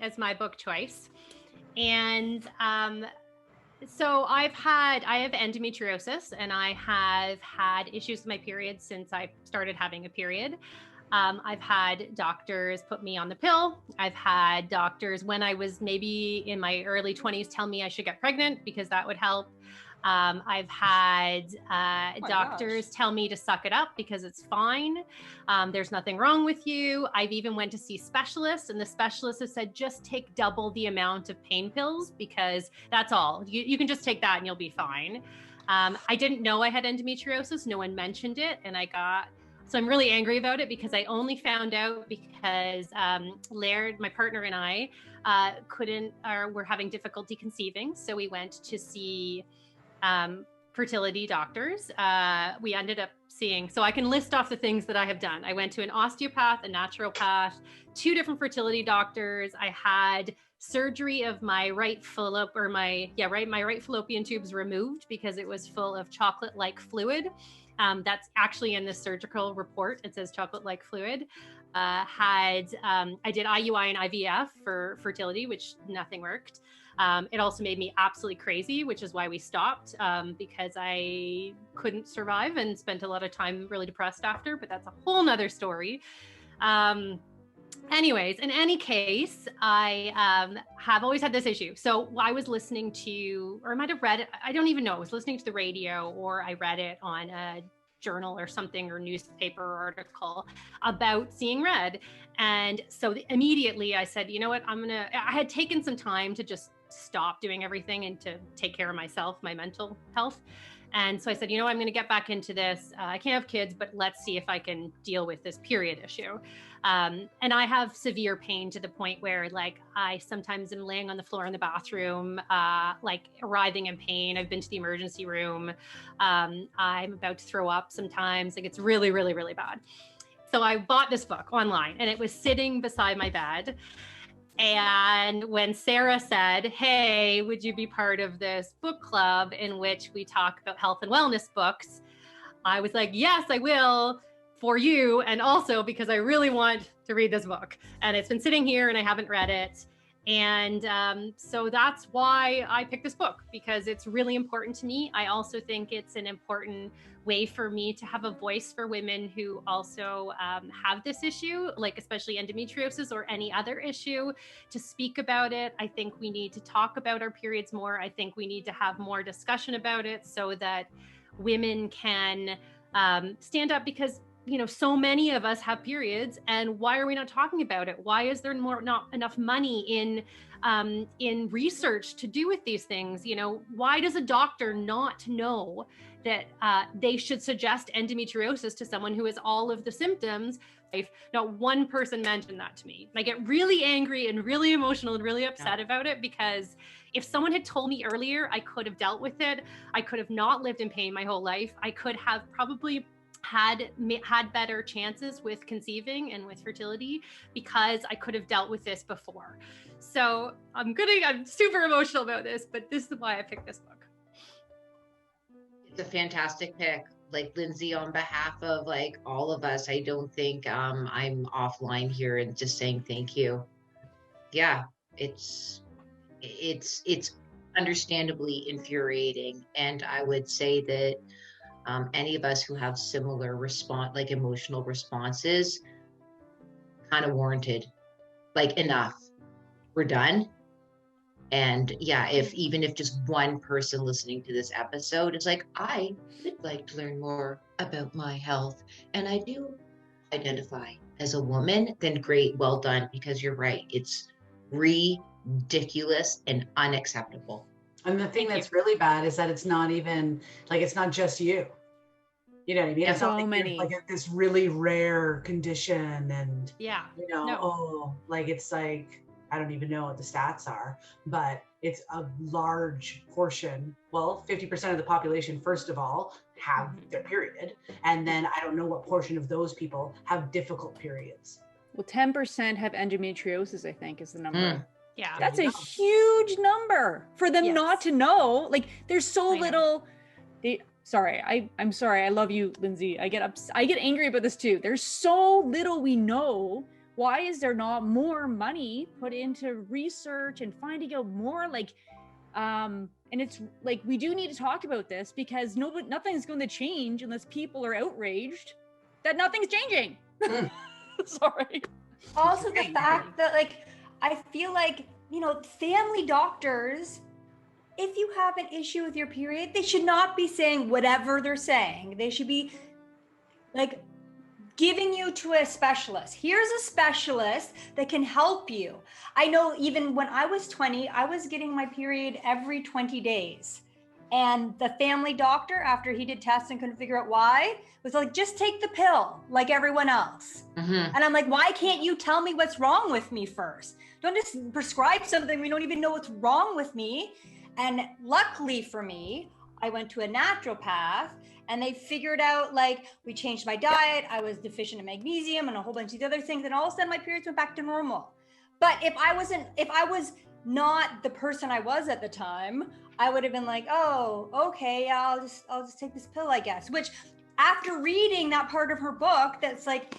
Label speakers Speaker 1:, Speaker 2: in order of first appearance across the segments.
Speaker 1: as my book choice. And so I have endometriosis, and I have had issues with my period since I started having a period. I've had doctors put me on the pill. I've had doctors when I was maybe in my early 20s tell me I should get pregnant because that would help. I've had doctors tell me to suck it up because it's fine. There's nothing wrong with you. I've even went to see specialists, and the specialist has said, just take double the amount of pain pills because that's all. You can just take that and you'll be fine. I didn't know I had endometriosis. No one mentioned it. And so I'm really angry about it because I only found out because Laird, my partner, and I were having difficulty conceiving. So we went to see fertility doctors. We ended up seeing, so I can list off the things that I have done. I went to an osteopath, a naturopath, 2 different fertility doctors. I had surgery of my right fallopian tubes removed because it was full of chocolate-like fluid. That's actually in the surgical report. It says chocolate-like fluid. I did IUI and IVF for fertility, which nothing worked. It also made me absolutely crazy, which is why we stopped, because I couldn't survive and spent a lot of time really depressed after, but that's a whole nother story. Anyways, in any case, I have always had this issue. So I was listening to, or I might have read it, I don't even know, I was listening to the radio, or I read it on a journal or something, or newspaper article about seeing red. And so immediately I said, you know what, I had taken some time to just stop doing everything and to take care of myself, my mental health. And so I said, you know, I'm going to get back into this. I can't have kids, but let's see if I can deal with this period issue. And I have severe pain to the point where, like, I sometimes am laying on the floor in the bathroom, like writhing in pain. I've been to the emergency room. I'm about to throw up sometimes. Like, it's really, really, really bad. So I bought this book online, and it was sitting beside my bed. And when Sarah said, hey, would you be part of this book club in which we talk about health and wellness books? I was like, yes, I will, for you. And also because I really want to read this book. And it's been sitting here and I haven't read it. And so that's why I picked this book, because it's really important to me. I also think it's an important way for me to have a voice for women who also have this issue, like especially endometriosis or any other issue, to speak about it. I think we need to talk about our periods more. I think we need to have more discussion about it so that women can stand up, because you know, so many of us have periods, and why are we not talking about it? Why is there not enough money in research to do with these things? You know, why does a doctor not know that they should suggest endometriosis to someone who has all of the symptoms? Not one person mentioned that to me. I get really angry and really emotional and really upset about it, because if someone had told me earlier, I could have dealt with it. I could have not lived in pain my whole life. I could have probably had better chances with conceiving and with fertility, because I could have dealt with this before. So I'm super emotional about this, but this is why I picked this book.
Speaker 2: It's a fantastic pick. Like, Lindsay, on behalf of like all of us, I don't think I'm offline here and just saying thank you. Yeah, it's understandably infuriating. And I would say that any of us who have similar emotional responses, kind of warranted, like, enough, we're done. And yeah, even if just one person listening to this episode is like, I would like to learn more about my health, and I do identify as a woman, then great, well done, because you're right. It's ridiculous and unacceptable.
Speaker 3: And the thing that's really bad is that it's not even like, it's not just you. You know what I mean?
Speaker 4: Yeah,
Speaker 3: it's not
Speaker 4: so
Speaker 3: like
Speaker 4: many.
Speaker 3: Like this really rare condition, and
Speaker 1: yeah,
Speaker 3: you know, like, it's like, I don't even know what the stats are, but it's a large portion. Well, 50% of the population, first of all, have their period. And then I don't know what portion of those people have difficult periods.
Speaker 4: Well, 10% have endometriosis, I think, is the number.
Speaker 1: Yeah.
Speaker 4: That's a huge number for them not to know. Like, there's so little. I'm sorry. I love you, Lindsay. I get angry about this too. There's so little we know why is there not more money put into research and finding out more? Like, and it's like, we do need to talk about this, because nothing's going to change unless people are outraged that nothing's changing. Sorry.
Speaker 5: Also, the fact that, like, I feel like, family doctors, if you have an issue with your period, they should not be saying whatever they're saying. They should be like giving you to a specialist. Here's a specialist that can help you. I know even when I was 20, I was getting my period every 20 days. And the family doctor, after he did tests and couldn't figure out why, was like, just take the pill like everyone else. And I'm like, why can't you tell me what's wrong with me first? Don't just prescribe something we don't even know what's wrong with me. And luckily for me, I went to a naturopath and they figured out, like, we changed my diet. I was deficient in magnesium and a whole bunch of these other things. And all of a sudden my periods went back to normal. But if I was not the person I was at the time, I would have been like, oh, okay, I'll just take this pill, I guess. Which, after reading that part of her book, that's like,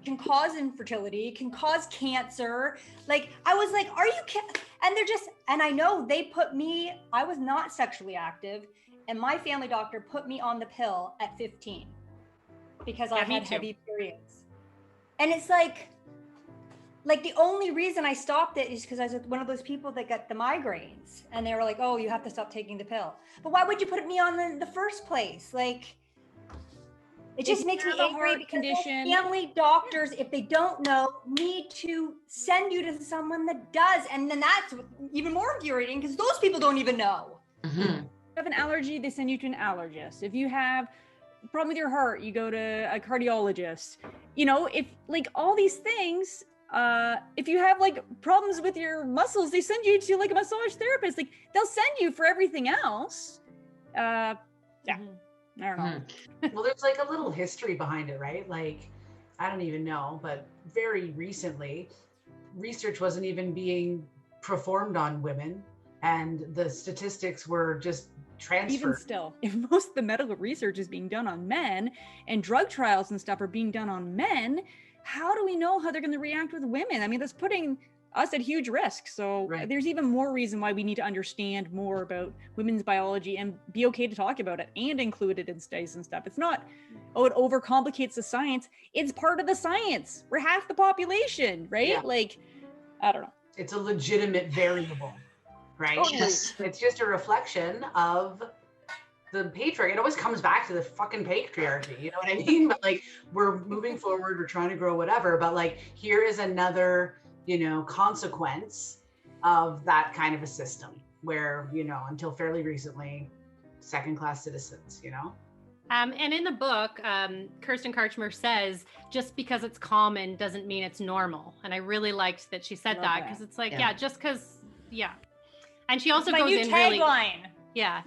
Speaker 5: can cause infertility, can cause cancer. Like, I was like, are you kidding? And I know they put me, I was not sexually active, and my family doctor put me on the pill at 15 because I had heavy periods. And it's like the only reason I stopped it is because I was one of those people that got the migraines, and they were like, oh, you have to stop taking the pill. But why would you put me on in the first place? Like, it just makes me angry because family doctors, if they don't know, need to send you to someone that does. And then that's even more infuriating because those people don't even know.
Speaker 4: If you have an allergy, they send you to an allergist. If you have a problem with your heart, you go to a cardiologist. If, like, all these things, if you have, like, problems with your muscles, they send you to, like, a massage therapist. Like, they'll send you for everything else. I don't know.
Speaker 3: Well, there's like a little history behind it, right? Like, I don't even know, but very recently, research wasn't even being performed on women, and the statistics were just transferred.
Speaker 4: Even still, if most of the medical research is being done on men, and drug trials and stuff are being done on men, how do we know how they're going to react with women? I mean, that's putting us at huge risk. So There's even more reason why we need to understand more about women's biology and be okay to talk about it and include it in studies and stuff. It's not, it overcomplicates the science. It's part of the science. We're half the population, right? Yeah. Like, I don't know.
Speaker 3: It's a legitimate variable, right? Yes. It's just a reflection of the patriarchy. It always comes back to the fucking patriarchy, you know what I mean? But like, we're moving forward, we're trying to grow whatever, but like, here is another consequence of that kind of a system where, until fairly recently, second-class citizens,
Speaker 1: And in the book, Kirsten Karchmer says, just because it's common doesn't mean it's normal. And I really liked that she said that, because it's like, just because, And she also goes in really...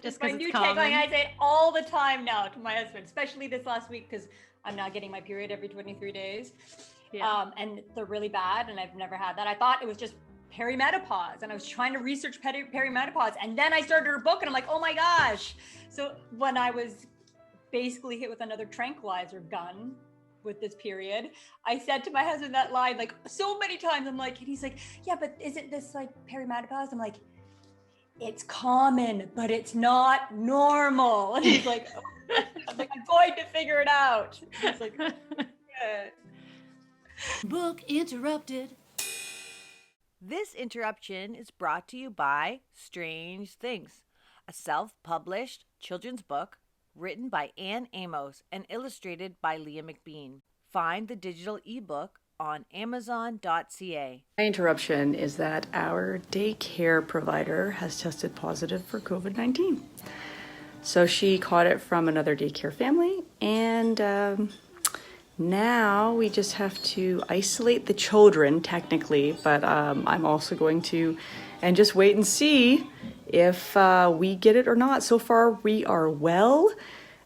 Speaker 1: just because it's common.
Speaker 5: Tagline. I say it all the time now to my husband, especially this last week, because I'm not getting my period every 23 days. And they're really bad, and I've never had that. I thought it was just perimenopause, and I was trying to research perimenopause, and then I started her book, and I'm like, oh my gosh. So when I was basically hit with another tranquilizer gun with this period, I said to my husband that line like so many times. I'm like, and he's like, yeah, but isn't this like perimenopause? I'm like, it's common, but it's not normal. And he's like, oh. I'm like, I'm going to figure it out. He's like, yeah.
Speaker 6: Book interrupted. This interruption is brought to you by Strange Things, a self-published children's book written by Anne Amos and illustrated by Leah McBean. Find the digital ebook on Amazon.ca.
Speaker 7: My interruption is that our daycare provider has tested positive for COVID-19. So she caught it from another daycare family, and now we just have to isolate the children, technically, but I'm also going to just wait and see if we get it or not. So far, we are well,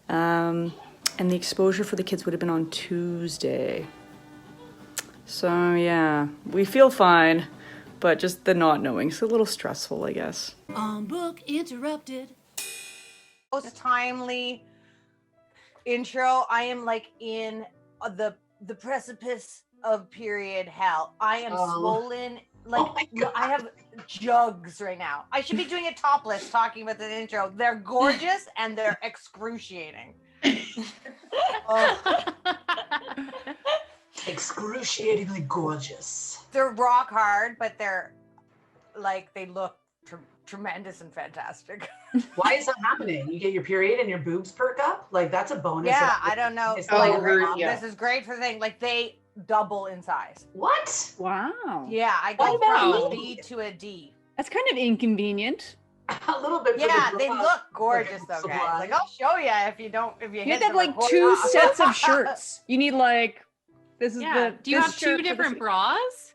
Speaker 7: and the exposure for the kids would have been on Tuesday. So yeah, we feel fine, but just the not knowing is a little stressful, I guess.
Speaker 6: Book interrupted.
Speaker 5: Most timely intro. I am like in the precipice
Speaker 6: of period hell. I am swollen. Like,
Speaker 3: Oh my God.
Speaker 6: I have jugs right now. I should be doing it topless, talking about the intro. They're gorgeous and they're excruciating.
Speaker 3: Excruciatingly gorgeous.
Speaker 6: They're rock hard, but they're like, they look tremendous and fantastic.
Speaker 3: Why is that happening? You get your period and your boobs perk up? Like, that's a bonus.
Speaker 6: Yeah, I don't know.
Speaker 3: It's
Speaker 6: Like,
Speaker 2: Oh, yeah.
Speaker 6: this is great for the thing. Like, they double in size.
Speaker 3: What?
Speaker 4: Wow.
Speaker 6: Yeah, I
Speaker 3: What
Speaker 6: go
Speaker 3: about
Speaker 6: from a
Speaker 3: me?
Speaker 6: B to a D.
Speaker 4: That's kind of inconvenient.
Speaker 3: A little bit. for
Speaker 6: Yeah,
Speaker 3: the
Speaker 6: they
Speaker 3: bra.
Speaker 6: look gorgeous though, guys.
Speaker 3: Supply.
Speaker 6: Like, I'll show you if you
Speaker 4: You
Speaker 6: hit
Speaker 4: have to have
Speaker 6: the
Speaker 4: like
Speaker 6: record
Speaker 4: 2
Speaker 6: button.
Speaker 4: sets of shirts. You need like, this is
Speaker 1: Yeah.
Speaker 4: the.
Speaker 1: Do you
Speaker 4: this
Speaker 1: have
Speaker 4: shirt
Speaker 1: 2
Speaker 4: for this
Speaker 1: different
Speaker 4: week.
Speaker 1: bras?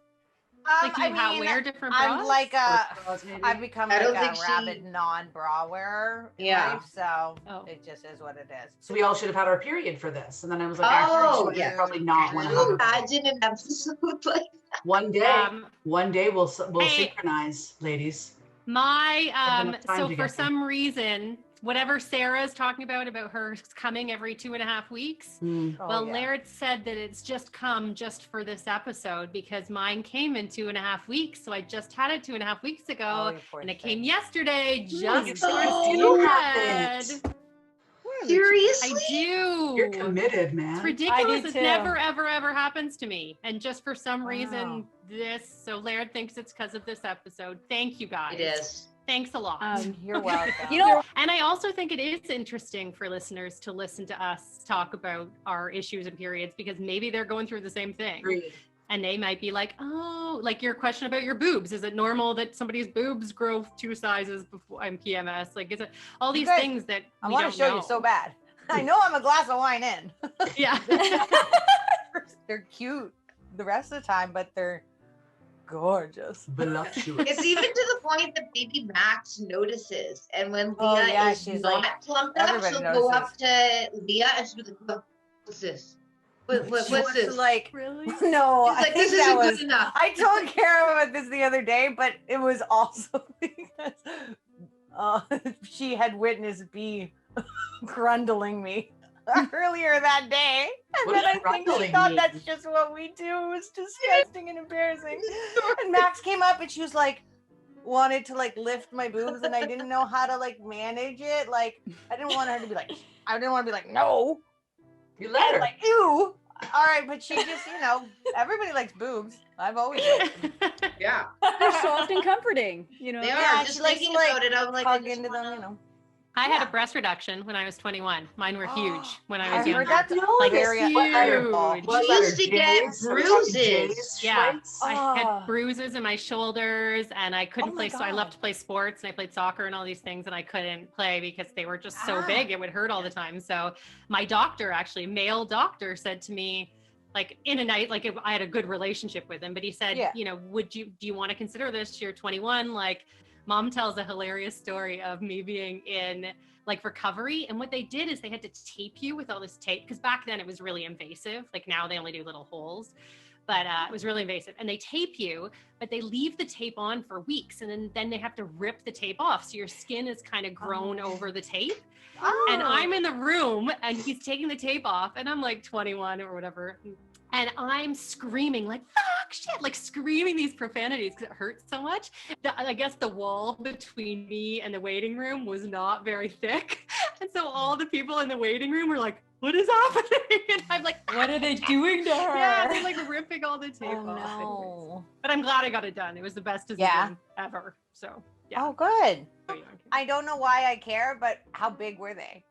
Speaker 1: Like, do you wear different bras?
Speaker 6: I'm like
Speaker 3: Bras, maybe?
Speaker 6: I've become
Speaker 2: I
Speaker 6: like
Speaker 2: don't
Speaker 6: a
Speaker 2: think she-
Speaker 6: rabid non-bra wearer in
Speaker 2: Yeah.
Speaker 6: life, so
Speaker 1: Oh.
Speaker 6: it just is what it is.
Speaker 3: So we all should have had our period for this. And then I was like,
Speaker 2: Oh,
Speaker 3: actually,
Speaker 2: yeah.
Speaker 3: probably not want
Speaker 2: Can
Speaker 3: to
Speaker 2: you
Speaker 3: have
Speaker 2: imagine an episode like
Speaker 3: one day. One day we'll
Speaker 1: Hey.
Speaker 3: synchronize, ladies.
Speaker 1: My
Speaker 3: enough time
Speaker 1: so for
Speaker 3: together.
Speaker 1: some reason, whatever Sarah's talking about her coming every 2.5 weeks.
Speaker 3: Mm.
Speaker 6: Oh,
Speaker 1: Well,
Speaker 6: yeah.
Speaker 1: Laird said that it's just come just for this episode because mine came in 2.5 weeks. So I just had it 2.5 weeks ago,
Speaker 6: Oh, you poor
Speaker 1: and it
Speaker 6: thing.
Speaker 1: came yesterday.
Speaker 3: you
Speaker 1: Just
Speaker 3: so
Speaker 1: for
Speaker 3: do
Speaker 1: Ed.
Speaker 3: have it.
Speaker 2: seriously?
Speaker 1: I do.
Speaker 3: You're committed,
Speaker 1: It's
Speaker 3: man.
Speaker 1: ridiculous. It
Speaker 4: too.
Speaker 1: never, ever, ever happens to me. And just for some
Speaker 3: Wow.
Speaker 1: reason, so Laird thinks it's because of this episode. Thank you guys.
Speaker 2: It is.
Speaker 1: Thanks a lot.
Speaker 6: You're welcome.
Speaker 4: You know,
Speaker 1: And I also think it is interesting for listeners to listen to us talk about our issues and periods because maybe they're going through the same thing.
Speaker 3: Agreed.
Speaker 1: And they might be like, oh, like your question about your boobs. Is it normal that somebody's boobs grow 2 sizes before I'm PMS? Like, is it all these
Speaker 6: guys,
Speaker 1: things that
Speaker 6: I
Speaker 1: we
Speaker 6: want
Speaker 1: don't
Speaker 6: to show
Speaker 1: know.
Speaker 6: you so bad. I know I'm a glass of wine in.
Speaker 1: Yeah.
Speaker 6: They're cute the rest of the time, but they're gorgeous.
Speaker 3: Voluptuous.
Speaker 2: It's even to the point that baby Max notices. And when Leah
Speaker 6: Oh, yeah,
Speaker 2: is
Speaker 6: she's
Speaker 2: not
Speaker 6: like,
Speaker 2: plumped up,
Speaker 6: everybody
Speaker 2: she'll go
Speaker 6: notices.
Speaker 2: up to Leah and she'll be like, what's this? What's
Speaker 6: She wants to,
Speaker 2: this?
Speaker 6: like,
Speaker 1: Really?
Speaker 6: no,
Speaker 2: She's
Speaker 6: I
Speaker 2: like,
Speaker 6: think
Speaker 2: this
Speaker 6: that
Speaker 2: isn't
Speaker 6: was.
Speaker 2: good enough.
Speaker 6: I told Kara about this the other day, but it was also because she had witnessed B grundling me earlier that day. And
Speaker 3: What
Speaker 6: then
Speaker 3: does
Speaker 6: I think she
Speaker 3: grundling
Speaker 6: thought
Speaker 3: mean?
Speaker 6: that's just what we do. It was disgusting and embarrassing. And Max came up and she was like, wanted to like lift my boobs and I didn't know how to like manage it. Like, I didn't want her to be like, no.
Speaker 3: You let her.
Speaker 6: Like, ew. All right, but she just, everybody likes boobs. I've always liked them.
Speaker 2: Yeah,
Speaker 4: they're soft and comforting. You know.
Speaker 2: they
Speaker 6: Yeah,
Speaker 2: are. Just
Speaker 6: she likes
Speaker 2: thinking
Speaker 6: to, like,
Speaker 2: about it, I'm like, I
Speaker 6: Hug
Speaker 2: just
Speaker 6: into
Speaker 2: wanna-
Speaker 6: them,
Speaker 1: I had
Speaker 6: Yeah.
Speaker 1: a breast reduction when I was 21. Mine were huge when I was
Speaker 6: I
Speaker 1: younger.
Speaker 6: heard that's
Speaker 1: Like,
Speaker 6: very
Speaker 1: huge.
Speaker 6: uncomfortable.
Speaker 3: What
Speaker 2: We used
Speaker 3: letter?
Speaker 2: to get
Speaker 3: J's?
Speaker 2: bruises.
Speaker 3: J's,
Speaker 1: Yeah.
Speaker 3: Schweitz?
Speaker 1: I
Speaker 6: Ah.
Speaker 1: had bruises in my shoulders and I couldn't
Speaker 6: Oh my
Speaker 1: play. So I
Speaker 6: God.
Speaker 1: loved to play sports and I played soccer and all these things and I couldn't play because they were just so
Speaker 6: Ah.
Speaker 1: big. It would hurt all the time. So my doctor, actually, male doctor, said to me, like in a night, like I had a good relationship with him, but he said,
Speaker 6: Yeah.
Speaker 1: do you want to consider this? You're 21. Like, mom tells a hilarious story of me being in like recovery. And what they did is they had to tape you with all this tape. Because back then it was really invasive. Like now they only do little holes, but it was really invasive. And they tape you, but they leave the tape on for weeks. And then they have to rip the tape off. So your skin is kind of grown over the tape. And I'm in the room and he's taking the tape off and I'm like 21 or whatever. And I'm screaming like, fuck, shit, like screaming these profanities because it hurts so much. I guess the wall between me and the waiting room was not very thick. And so all the people in the waiting room were like, what is happening? And I'm like,
Speaker 5: What are they doing to her?
Speaker 1: yeah, they're like ripping all the tape
Speaker 6: Oh,
Speaker 1: off.
Speaker 6: no.
Speaker 1: But I'm glad I got it done. It was the best decision
Speaker 6: Yeah.
Speaker 1: ever. So yeah.
Speaker 6: Oh, good.
Speaker 1: So, yeah.
Speaker 6: I don't know why I care, but how big were they?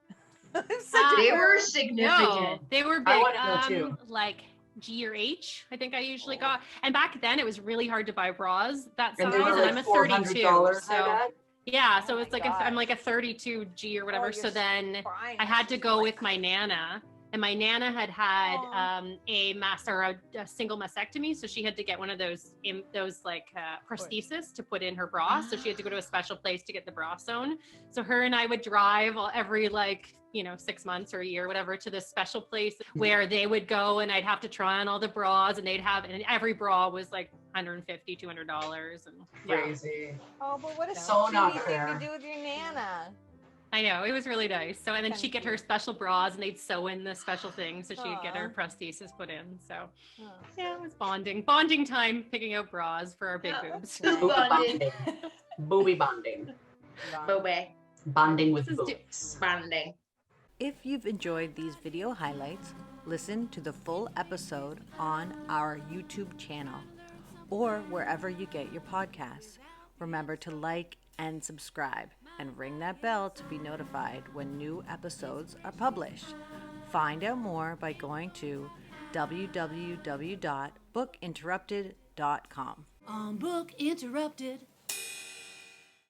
Speaker 6: Such a
Speaker 2: They were
Speaker 1: No,
Speaker 2: significant.
Speaker 1: they were big.
Speaker 3: I wanna know too.
Speaker 1: Like G or H, I think I usually got. And back then it was really hard to buy bras that size.
Speaker 3: And they were
Speaker 1: And
Speaker 3: like
Speaker 1: I'm a 32.
Speaker 3: $400, I
Speaker 1: So
Speaker 3: bet.
Speaker 1: yeah, so
Speaker 6: Oh
Speaker 1: it's
Speaker 6: my
Speaker 1: like I'm like a 32 G or whatever.
Speaker 6: Oh,
Speaker 1: So
Speaker 6: you're
Speaker 1: then
Speaker 6: crying.
Speaker 1: I had to
Speaker 6: She's
Speaker 1: go
Speaker 6: like-
Speaker 1: with my Nana. And my Nana had a single mastectomy, so she had to get one of those prosthesis to put in her bra. So she had to go to a special place to get the bra sewn. So her and I would drive every 6 months or a year, whatever, to this special place where they would go and I'd have to try on all the bras and and every bra was like $150, $200. And yeah.
Speaker 3: Crazy.
Speaker 6: Oh, but what a
Speaker 3: So not
Speaker 6: shitty
Speaker 3: fair.
Speaker 6: thing to do with your Nana.
Speaker 1: I know, it was really nice. So, and then she'd get her special bras and they'd sew in the special things. So she'd get her prosthesis put in. So yeah, it was bonding time, picking out bras for our big boobs.
Speaker 2: Bonding.
Speaker 3: Booby bonding.
Speaker 2: Booby.
Speaker 3: Bonding with boobs.
Speaker 2: Bonding.
Speaker 6: If you've enjoyed these video highlights, listen to the full episode on our YouTube channel or wherever you get your podcasts. Remember to like and subscribe and ring that bell to be notified when new episodes are published. Find out more by going to www.bookinterrupted.com.
Speaker 8: On Book Interrupted.